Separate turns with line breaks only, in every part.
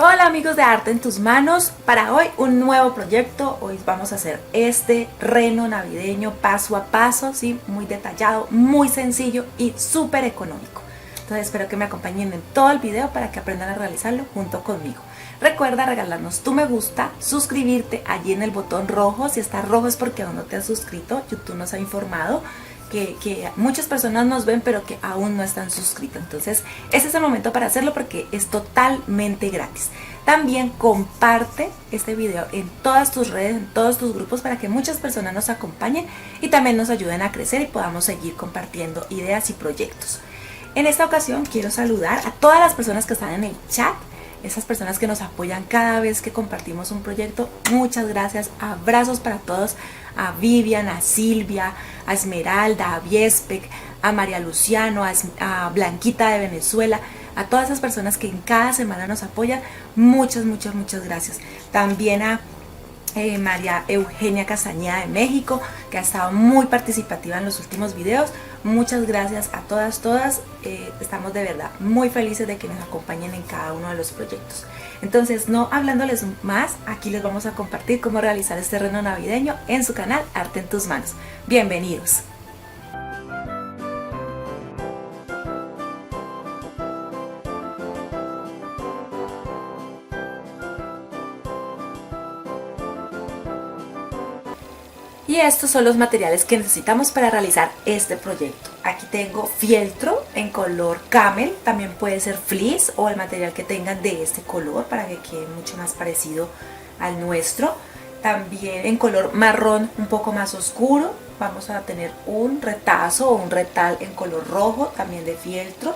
Hola amigos de Arte en tus manos, para hoy un nuevo proyecto. Hoy vamos a hacer este reno navideño paso a paso, ¿sí? Muy detallado, muy sencillo y súper económico. Entonces espero que me acompañen en todo el video para que aprendan a realizarlo junto conmigo. Recuerda regalarnos tu me gusta, suscribirte allí en el botón rojo. Si está rojo es porque aún no te has suscrito, YouTube nos ha informado que muchas personas nos ven pero que aún no están suscritos. Entonces ese es el momento para hacerlo porque es totalmente gratis. También comparte este video en todas tus redes, en todos tus grupos, para que muchas personas nos acompañen y también nos ayuden a crecer y podamos seguir compartiendo ideas y proyectos. En esta ocasión quiero saludar a todas las personas que están en el chat, esas personas que nos apoyan cada vez que compartimos un proyecto. Muchas gracias, abrazos para todos, a Vivian, a Silvia, a Esmeralda, a Viespec, a María Luciano, a Blanquita de Venezuela, a todas esas personas que en cada semana nos apoyan. Muchas gracias. También a María Eugenia Castañeda de México, que ha estado muy participativa en los últimos videos. Muchas gracias a todas. Estamos de verdad muy felices de que nos acompañen en cada uno de los proyectos. Entonces, no hablándoles más, aquí les vamos a compartir cómo realizar este reno navideño en su canal Arte en tus manos. Bienvenidos. Y estos son los materiales que necesitamos para realizar este proyecto. Aquí tengo fieltro en color camel, también puede ser fleece o el material que tengan de este color para que quede mucho más parecido al nuestro. También en color marrón un poco más oscuro vamos a tener un retazo o un retal en color rojo, también de fieltro.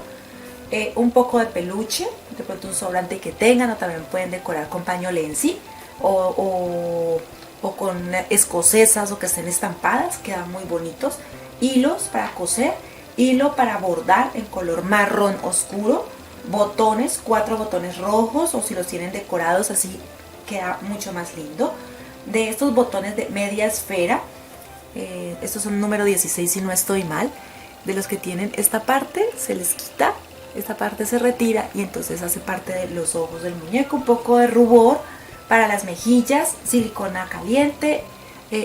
Un poco de peluche, de pronto un sobrante que tengan, o también pueden decorar con pañolensi o con escocesas o que estén estampadas, quedan muy bonitos. Hilos para coser, hilo para bordar en color marrón oscuro, botones, 4 botones rojos, o si los tienen decorados así queda mucho más lindo. De estos botones de media esfera, estos son número 16 si no estoy mal, de los que tienen esta parte se les quita, esta parte se retira y entonces hace parte de los ojos del muñeco. Un poco de rubor para las mejillas, silicona caliente,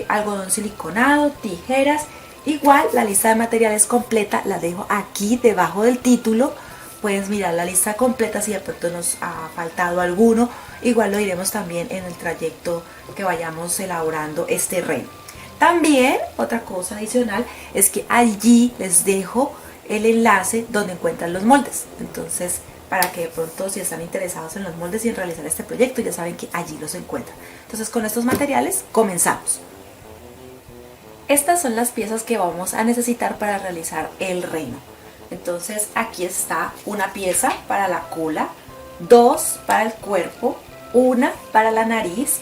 algodón siliconado, tijeras. Igual la lista de materiales completa la dejo aquí debajo del título. Puedes mirar la lista completa si de pronto nos ha faltado alguno. Igual lo diremos también en el trayecto que vayamos elaborando este reno. También otra cosa adicional es que allí les dejo el enlace donde encuentran los moldes. Entonces, para que de pronto, si están interesados en los moldes y en realizar este proyecto, ya saben que allí los encuentran. Entonces, con estos materiales comenzamos. Estas son las piezas que vamos a necesitar para realizar el reno. Entonces, aquí está una pieza para la cola, 2 para el cuerpo, 1 para la nariz,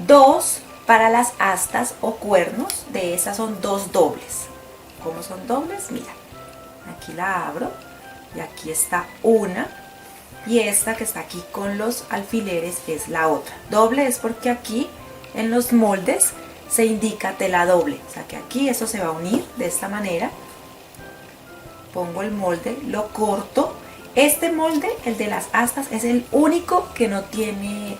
2 para las astas o cuernos. De esas son 2 dobles. ¿Cómo son dobles? Mira, aquí la abro. Y aquí está una, y esta que está aquí con los alfileres es la otra. Doble es porque aquí en los moldes se indica tela doble, o sea que aquí eso se va a unir de esta manera. Pongo el molde, lo corto. Este molde, el de las astas, es el único que no tiene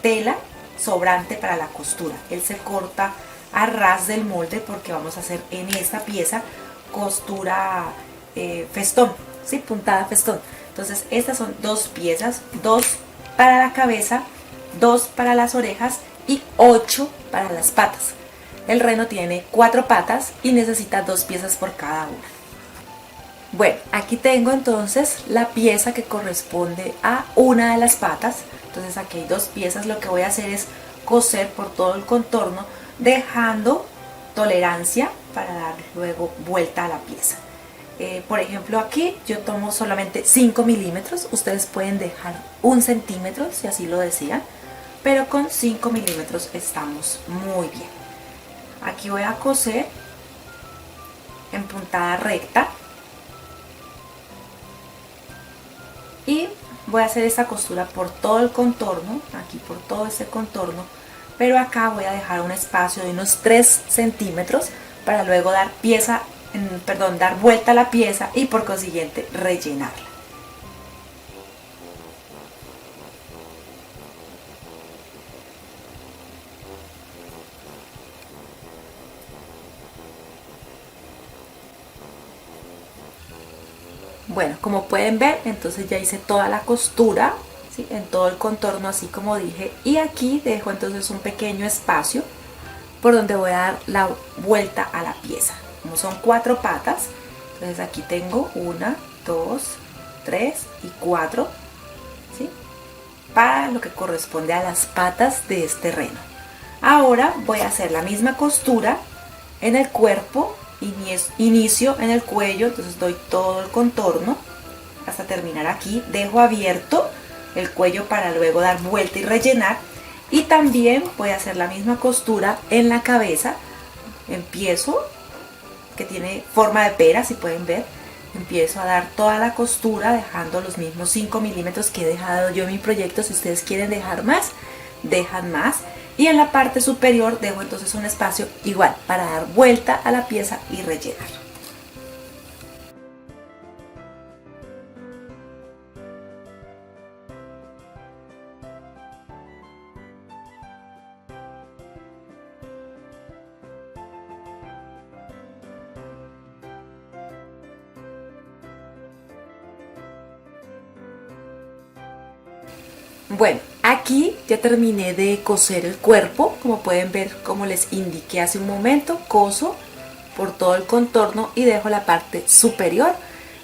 tela sobrante para la costura. Él se corta a ras del molde porque vamos a hacer en esta pieza costura festón, ¿sí? Puntada festón. Entonces estas son 2 piezas, 2 para la cabeza, 2 para las orejas y 8 para las patas. El reno tiene 4 patas y necesita 2 piezas por cada una. Bueno, aquí tengo entonces la pieza que corresponde a una de las patas. Entonces aquí hay 2 piezas. Lo que voy a hacer es coser por todo el contorno, dejando tolerancia para dar luego vuelta a la pieza. Por ejemplo, aquí yo tomo solamente 5 milímetros. Ustedes pueden dejar 1 centímetro si así lo desean, pero con 5 milímetros estamos muy bien. Aquí voy a coser en puntada recta y voy a hacer esta costura por todo el contorno, aquí por todo este contorno, pero acá voy a dejar un espacio de unos 3 centímetros para luego dar dar vuelta a la pieza y por consiguiente rellenarla. Bueno, como pueden ver, entonces ya hice toda la costura, ¿sí? En todo el contorno, así como dije, y aquí dejo entonces un pequeño espacio por donde voy a dar la vuelta a la pieza. Como son 4 patas, entonces aquí tengo 1, 2, 3 y 4, ¿sí? Para lo que corresponde a las patas de este reno. Ahora voy a hacer la misma costura en el cuerpo, inicio en el cuello, entonces doy todo el contorno hasta terminar aquí, dejo abierto el cuello para luego dar vuelta y rellenar, y también voy a hacer la misma costura en la cabeza. Empiezo, que tiene forma de pera, si pueden ver, empiezo a dar toda la costura dejando los mismos 5 milímetros que he dejado yo en mi proyecto. Si ustedes quieren dejar más, dejan más, y en la parte superior dejo entonces un espacio igual para dar vuelta a la pieza y rellenar. Bueno, aquí ya terminé de coser el cuerpo. Como pueden ver, como les indiqué hace un momento, coso por todo el contorno y dejo la parte superior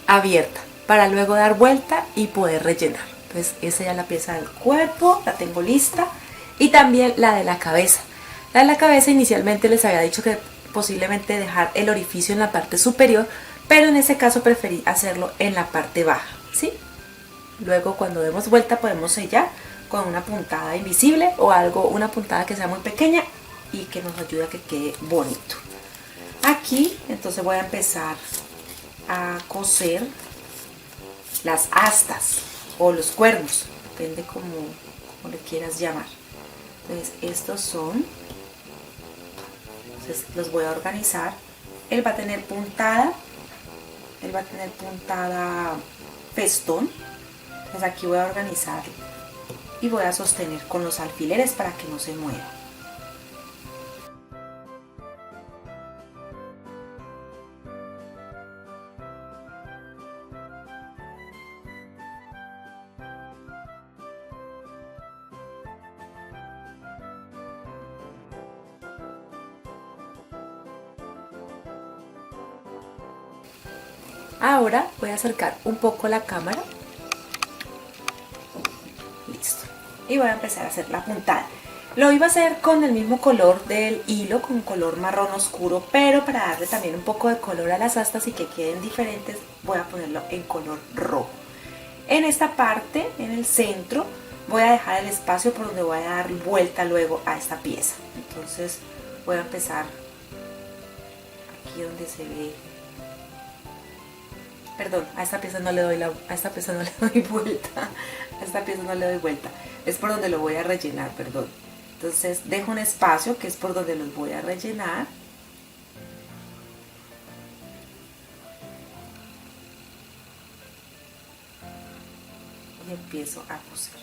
abierta para luego dar vuelta y poder rellenar. Entonces esa ya es la pieza del cuerpo, la tengo lista, y también la de la cabeza. La de la cabeza inicialmente les había dicho que posiblemente dejar el orificio en la parte superior, pero en este caso preferí hacerlo en la parte baja, ¿sí? Luego cuando demos vuelta podemos sellar con una puntada invisible o algo, una puntada que sea muy pequeña y que nos ayude a que quede bonito. Aquí entonces voy a empezar a coser las astas o los cuernos, depende como le quieras llamar. Entonces estos son, entonces los voy a organizar. Él va a tener puntada, festón. Entonces aquí voy a organizar y voy a sostener con los alfileres para que no se mueva. Ahora voy a acercar un poco la cámara. Listo. Y voy a empezar a hacer la puntada. Lo iba a hacer con el mismo color del hilo, con color marrón oscuro, pero para darle también un poco de color a las astas y que queden diferentes, voy a ponerlo en color rojo. En esta parte, en el centro, voy a dejar el espacio por donde voy a dar vuelta luego a esta pieza. Entonces voy a empezar aquí donde se ve. Perdón, a esta pieza no le doy vuelta. A esta pieza no le doy vuelta. Es por donde lo voy a rellenar, perdón. Entonces dejo un espacio que es por donde los voy a rellenar. Y empiezo a coser.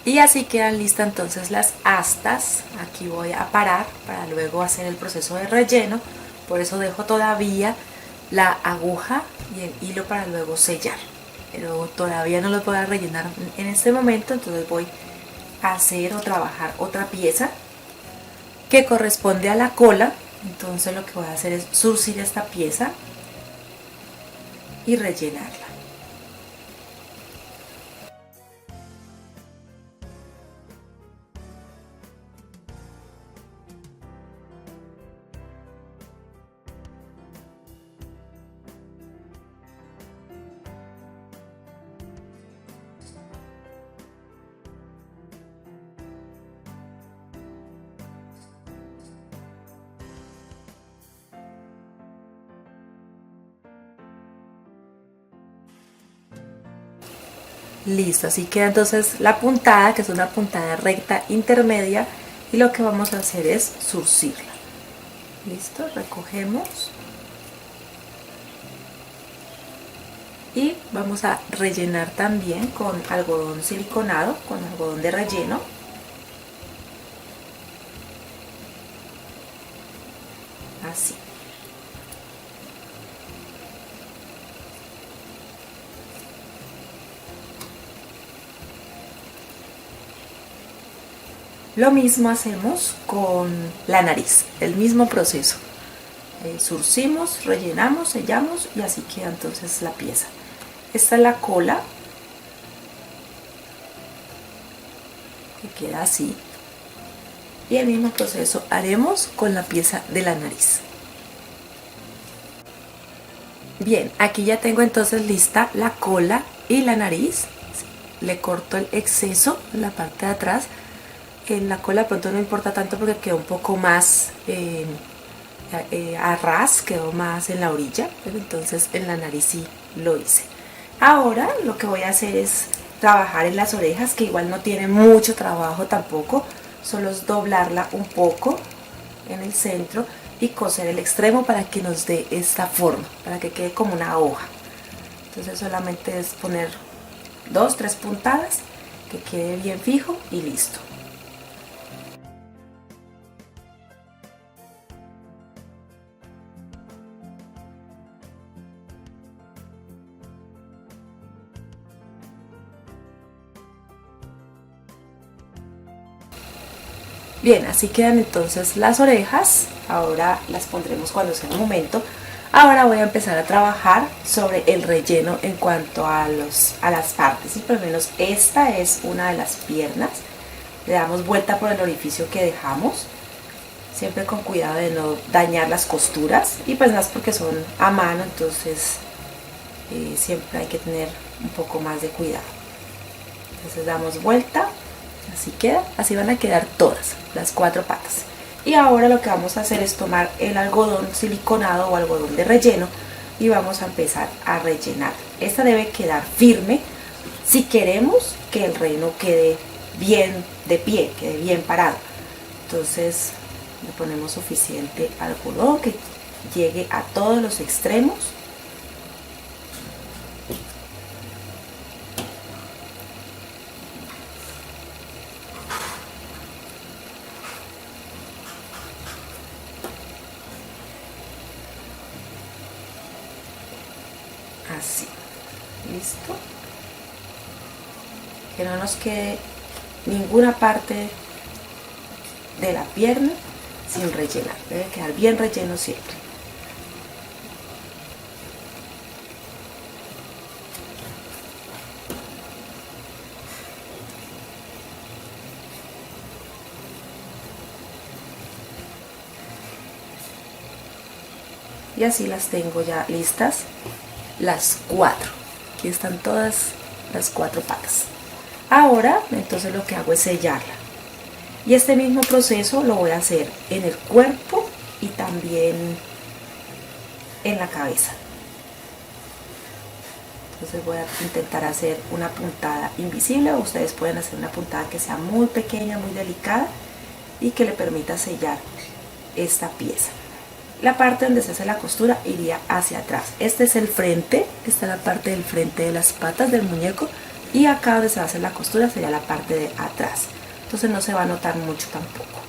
Y así quedan listas entonces las astas. Aquí voy a parar para luego hacer el proceso de relleno. Por eso dejo todavía la aguja y el hilo para luego sellar. Pero todavía no los voy a rellenar en este momento. Entonces voy a hacer o trabajar otra pieza que corresponde a la cola. Entonces lo que voy a hacer es surcir esta pieza y rellenarla. Listo, así queda entonces la puntada, que es una puntada recta intermedia, y lo que vamos a hacer es zurcirla. Listo, recogemos y vamos a rellenar también con algodón siliconado, con algodón de relleno. Así. Lo mismo hacemos con la nariz, el mismo proceso. Zurcimos, rellenamos, sellamos y así queda entonces la pieza. Esta es la cola, que queda así. Y el mismo proceso haremos con la pieza de la nariz. Bien, aquí ya tengo entonces lista la cola y la nariz. Le corto el exceso en la parte de atrás. En la cola pronto no importa tanto porque quedó un poco más a ras, quedó más en la orilla, pero entonces en la nariz sí lo hice. Ahora lo que voy a hacer es trabajar en las orejas, que igual no tiene mucho trabajo tampoco, solo es doblarla un poco en el centro y coser el extremo para que nos dé esta forma, para que quede como una hoja. Entonces solamente es poner 2-3 puntadas, que quede bien fijo y listo. Bien, así quedan entonces las orejas. Ahora las pondremos cuando sea el momento. Ahora voy a empezar a trabajar sobre el relleno en cuanto a las partes. Y por lo menos esta es una de las piernas. Le damos vuelta por el orificio que dejamos, siempre con cuidado de no dañar las costuras. Y pues más porque son a mano, entonces siempre hay que tener un poco más de cuidado. Entonces damos vuelta. Así queda, así van a quedar todas las 4 patas. Y ahora lo que vamos a hacer es tomar el algodón siliconado o algodón de relleno y vamos a empezar a rellenar. Esta debe quedar firme si queremos que el relleno quede bien de pie, quede bien parado. Entonces le ponemos suficiente algodón que llegue a todos los extremos. Así, listo, que no nos quede ninguna parte de la pierna sin rellenar, debe quedar bien relleno siempre. Y así las tengo ya listas, las 4. Aquí están todas las 4 patas. Ahora entonces lo que hago es sellarla. Y este mismo proceso lo voy a hacer en el cuerpo y también en la cabeza. Entonces voy a intentar hacer una puntada invisible, o ustedes pueden hacer una puntada que sea muy pequeña, muy delicada y que le permita sellar esta pieza. La parte donde se hace la costura iría hacia atrás. Este es el frente, esta es la parte del frente de las patas del muñeco, y acá donde se hace la costura sería la parte de atrás. Entonces no se va a notar mucho tampoco.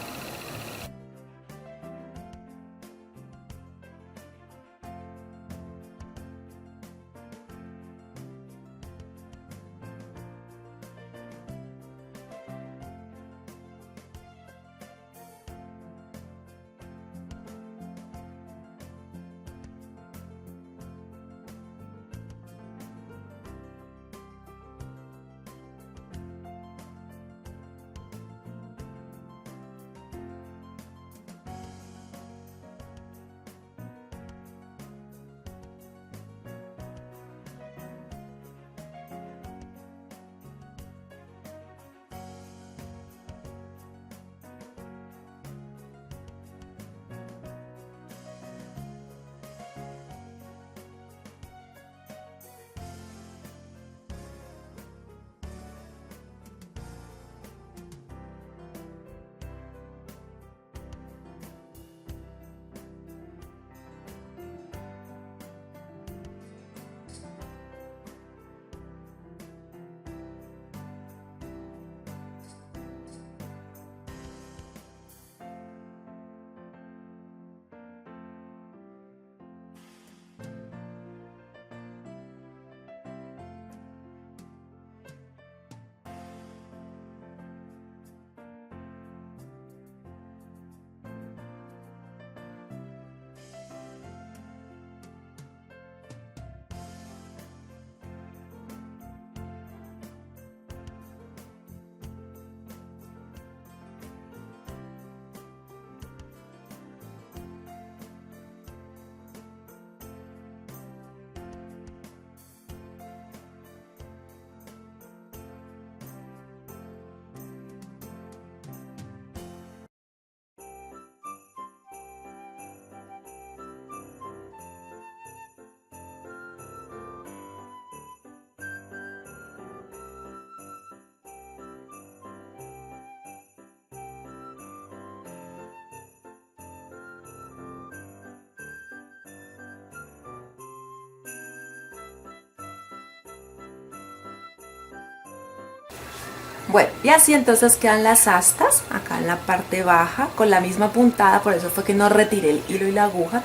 Bueno, y así entonces quedan las astas acá en la parte baja con la misma puntada, por eso fue que no retiré el hilo y la aguja.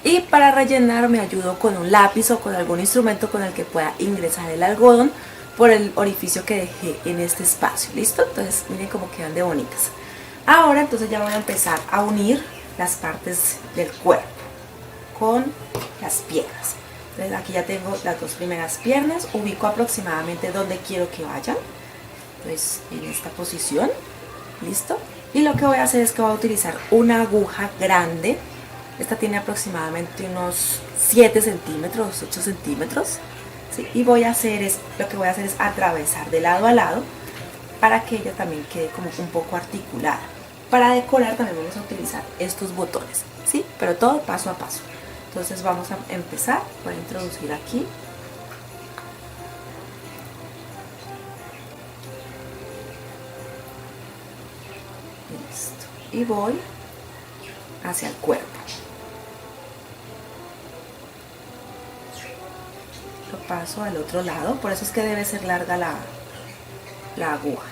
Y para rellenar me ayudo con un lápiz o con algún instrumento con el que pueda ingresar el algodón por el orificio que dejé en este espacio. ¿Listo? Entonces miren cómo quedan de bonitas. Ahora entonces ya voy a empezar a unir las partes del cuerpo con las piernas. Entonces aquí ya tengo las dos primeras piernas, ubico aproximadamente donde quiero que vayan. Entonces en esta posición, listo. Y lo que voy a hacer es que voy a utilizar una aguja grande. Esta tiene aproximadamente unos 7 centímetros, 8 centímetros. ¿Sí? Y lo que voy a hacer es atravesar de lado a lado para que ella también quede como un poco articulada. Para decorar también vamos a utilizar estos botones, ¿sí? Pero todo paso a paso. Entonces vamos a empezar, voy a introducir aquí. Listo. Y voy hacia el cuerpo. Lo paso al otro lado, por eso es que debe ser larga la aguja.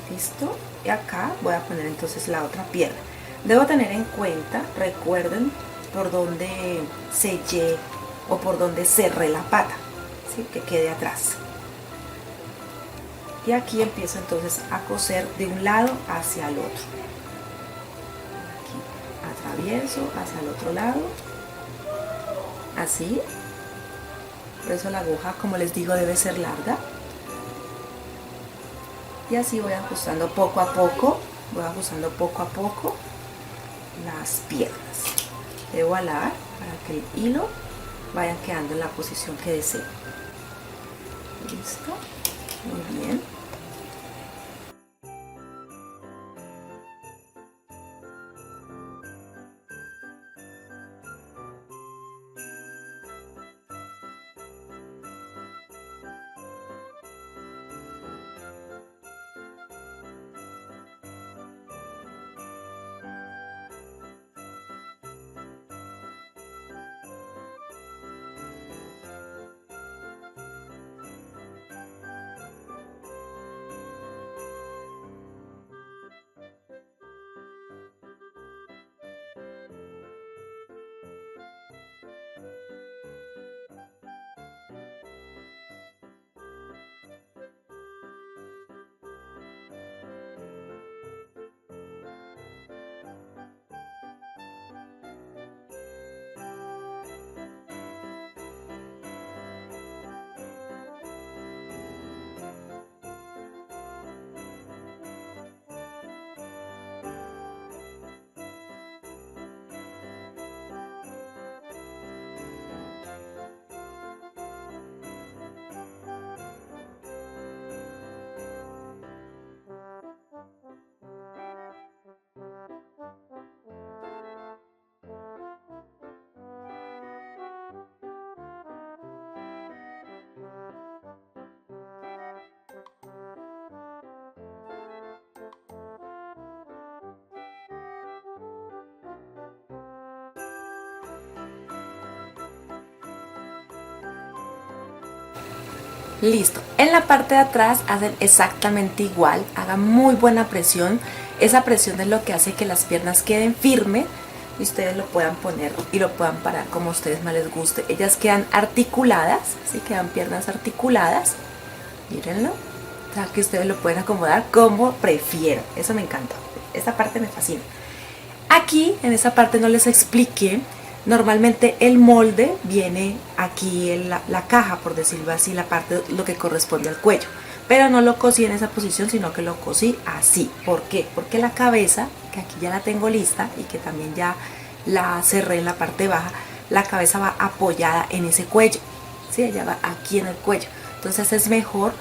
Listo. Y acá voy a poner entonces la otra pierna. Debo tener en cuenta, recuerden, por donde sellé o por donde cerré la pata, ¿sí? Que quede atrás. Y aquí empiezo entonces a coser de un lado hacia el otro. Aquí atravieso hacia el otro lado, así. Por eso la aguja, como les digo, debe ser larga. Y así voy ajustando poco a poco, las piernas. Debo alar para que el hilo vaya quedando en la posición que deseo. Listo, muy bien. Listo, en la parte de atrás hacen exactamente igual, hagan muy buena presión. Esa presión es lo que hace que las piernas queden firmes y ustedes lo puedan poner y lo puedan parar como a ustedes más les guste. Ellas quedan articuladas, ¿sí? Quedan piernas articuladas, mírenlo. O sea, que ustedes lo pueden acomodar como prefieran, eso me encanta, esta parte me fascina. Aquí, en esta parte no les expliqué. Normalmente el molde viene aquí en la caja, por decirlo así, la parte, lo que corresponde al cuello. Pero no lo cosí en esa posición, sino que lo cosí así. ¿Por qué? Porque la cabeza, que aquí ya la tengo lista y que también ya la cerré en la parte baja, la cabeza va apoyada en ese cuello. ¿Sí? Ella va aquí en el cuello. Entonces es mejor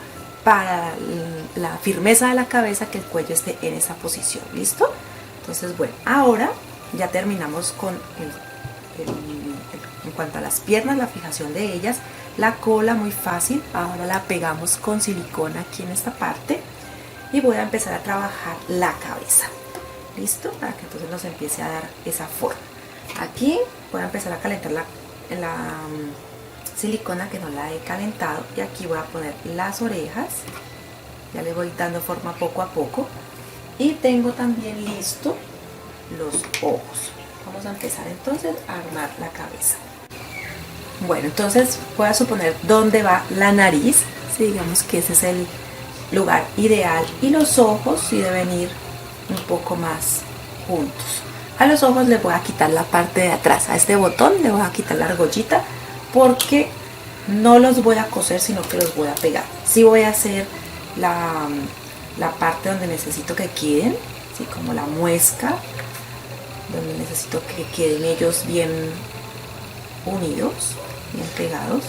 para la firmeza de la cabeza que el cuello esté en esa posición. ¿Listo? Entonces, bueno, ahora ya terminamos con en cuanto a las piernas, la fijación de ellas. La cola muy fácil, ahora la pegamos con silicona aquí en esta parte y voy a empezar a trabajar la cabeza. ¿Listo? Para que entonces nos empiece a dar esa forma. Aquí voy a empezar a calentar silicona que no la he calentado, y aquí voy a poner las orejas. Ya le voy dando forma poco a poco, y tengo también listo los ojos. Vamos a empezar entonces a armar la cabeza. Bueno, entonces voy a suponer dónde va la nariz. Sí, digamos que ese es el lugar ideal, y los ojos sí deben ir un poco más juntos. A los ojos le voy a quitar la parte de atrás, a este botón le voy a quitar la argollita, porque no los voy a coser, sino que los voy a pegar. Sí voy a hacer la parte donde necesito que queden, así como la muesca, donde necesito que queden ellos bien unidos, bien pegados.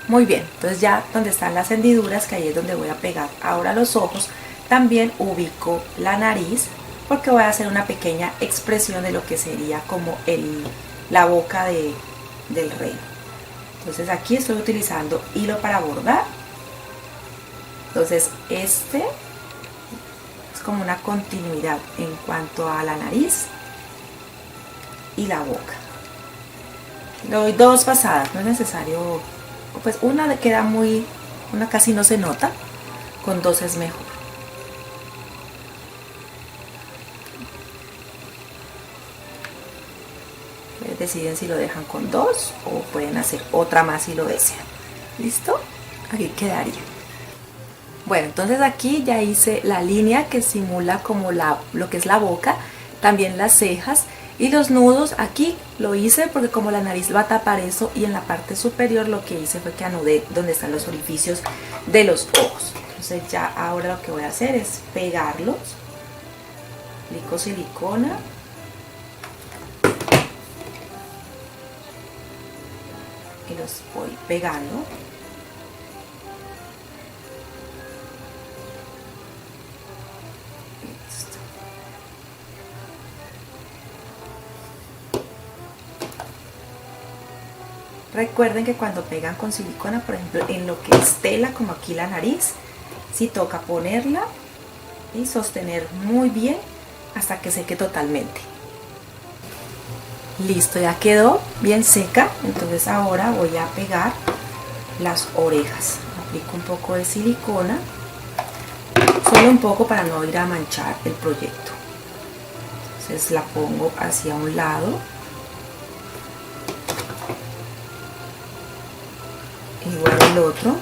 Muy bien, entonces ya donde están las hendiduras, que ahí es donde voy a pegar ahora los ojos, también ubico la nariz, porque voy a hacer una pequeña expresión de lo que sería como la boca del rey. Entonces aquí estoy utilizando hilo para bordar. Entonces este es como una continuidad en cuanto a la nariz y la boca. Le doy 2 pasadas, no es necesario, pues una queda una casi no se nota, con 2 es mejor. Ustedes deciden si lo dejan con 2 o pueden hacer otra más si lo desean. ¿Listo? Aquí quedaría. Bueno, entonces aquí ya hice la línea que simula como lo que es la boca, también las cejas y los nudos. Aquí lo hice porque como la nariz va a tapar eso, y en la parte superior lo que hice fue que anudé donde están los orificios de los ojos. Entonces ya ahora lo que voy a hacer es pegarlos. Aplico silicona. Y los voy pegando. Recuerden que cuando pegan con silicona, por ejemplo, en lo que es tela, como aquí la nariz, sí toca ponerla y sostener muy bien hasta que seque totalmente. Listo, ya quedó bien seca. Entonces ahora voy a pegar las orejas. Aplico un poco de silicona, solo un poco para no ir a manchar el proyecto. Entonces la pongo hacia un lado. Igual el otro.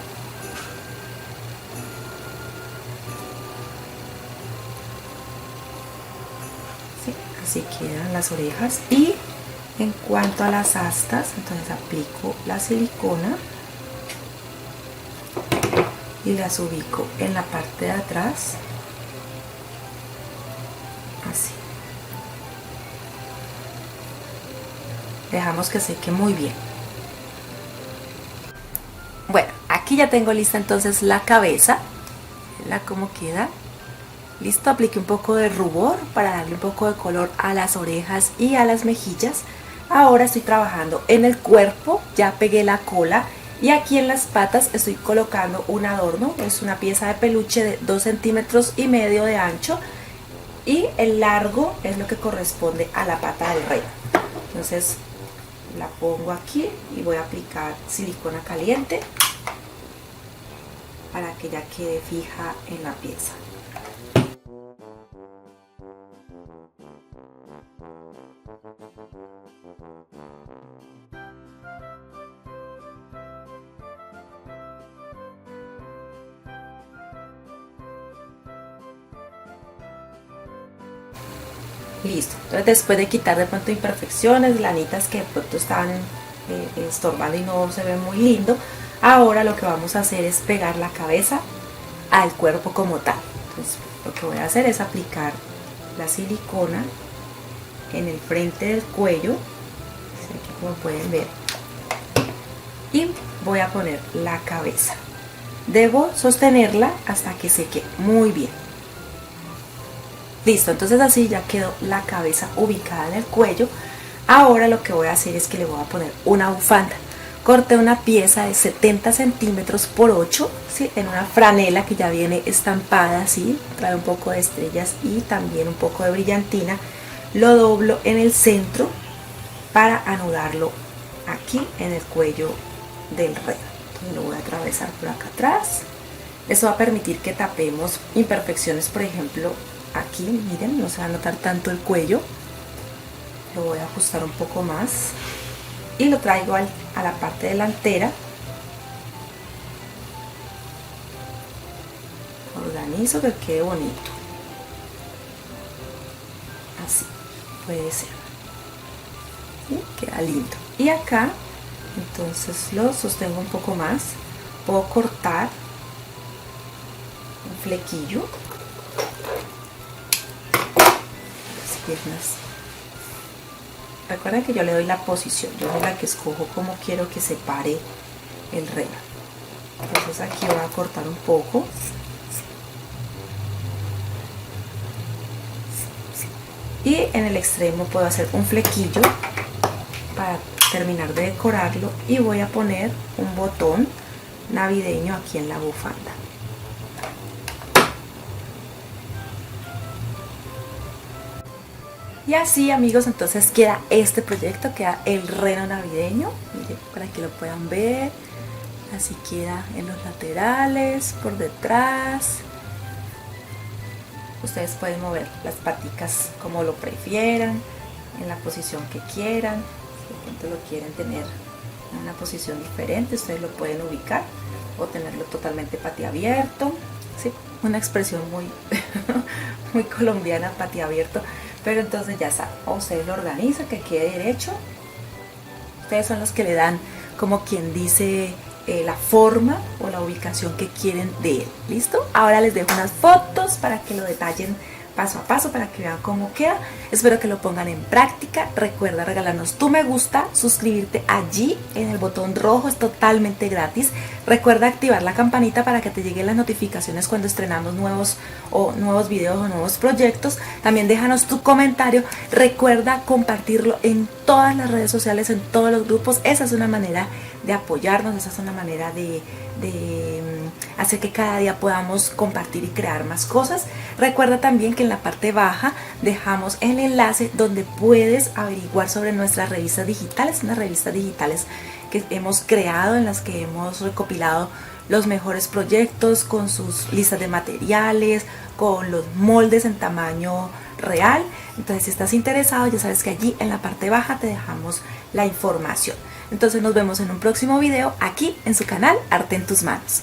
Sí, así quedan las orejas. Y en cuanto a las astas, entonces aplico la silicona y las ubico en la parte de atrás, así. Dejamos que seque muy bien. Bueno, aquí ya tengo lista entonces la cabeza. ¿Vean cómo queda? Listo, apliqué un poco de rubor para darle un poco de color a las orejas y a las mejillas. Ahora estoy trabajando en el cuerpo, ya pegué la cola, y aquí en las patas estoy colocando un adorno. Es una pieza de peluche de 2,5 centímetros de ancho, y el largo es lo que corresponde a la pata del rey. Entonces la pongo aquí y voy a aplicar silicona caliente para que ya quede fija en la pieza. Listo. Entonces después de quitar de pronto imperfecciones, lanitas que de pronto están estorbando y no se ven muy lindo, ahora lo que vamos a hacer es pegar la cabeza al cuerpo como tal. Entonces lo que voy a hacer es aplicar la silicona en el frente del cuello, aquí como pueden ver, y voy a poner la cabeza. Debo sostenerla hasta que seque muy bien. Listo, entonces así ya quedó la cabeza ubicada en el cuello. Ahora lo que voy a hacer es que le voy a poner una bufanda. Corté una pieza de 70 centímetros por 8, ¿sí? En una franela que ya viene estampada así, trae un poco de estrellas y también un poco de brillantina. Lo doblo en el centro para anudarlo aquí en el cuello del reno. Entonces lo voy a atravesar por acá atrás. Eso va a permitir que tapemos imperfecciones, por ejemplo, aquí, miren, no se va a notar tanto el cuello. Lo voy a ajustar un poco más y lo traigo a la parte delantera. Organizo que quede bonito. Así puede ser. ¿Sí? Queda lindo. Y acá, entonces lo sostengo un poco más. Puedo cortar un flequillo. Las piernas. Recuerden que yo le doy la posición, yo soy la que escojo cómo quiero que se pare el reno. Entonces aquí voy a cortar un poco. Y en el extremo puedo hacer un flequillo para terminar de decorarlo. Y voy a poner un botón navideño aquí en la bufanda. Y así, amigos, entonces queda este proyecto, queda el reno navideño. Miren, para que lo puedan ver. Así queda en los laterales, por detrás. Ustedes pueden mover las paticas como lo prefieran, en la posición que quieran. Si de pronto lo quieren tener en una posición diferente, ustedes lo pueden ubicar o tenerlo totalmente patiabierto. Sí, una expresión muy, muy colombiana, patiabierto. Pero entonces ya saben, o ustedes lo organizan que quede derecho. Ustedes son los que le dan, como quien dice, la forma o la ubicación que quieren de él. ¿Listo? Ahora les dejo unas fotos para que lo detallen paso a paso, para que vean cómo queda. Espero que lo pongan en práctica. Recuerda regalarnos tu me gusta, suscribirte allí en el botón rojo, es totalmente gratis. Recuerda activar la campanita para que te lleguen las notificaciones cuando estrenamos nuevos videos o nuevos proyectos. También déjanos tu comentario. Recuerda compartirlo en todas las redes sociales, en todos los grupos. Esa es una manera de apoyarnos, esa es una manera de hacer que cada día podamos compartir y crear más cosas. Recuerda también que en la parte baja dejamos el enlace donde puedes averiguar sobre nuestras revistas digitales, unas revistas digitales que hemos creado, en las que hemos recopilado los mejores proyectos con sus listas de materiales, con los moldes en tamaño real. Entonces, si estás interesado, ya sabes que allí en la parte baja te dejamos la información. Entonces nos vemos en un próximo video aquí en su canal Arte en tus manos.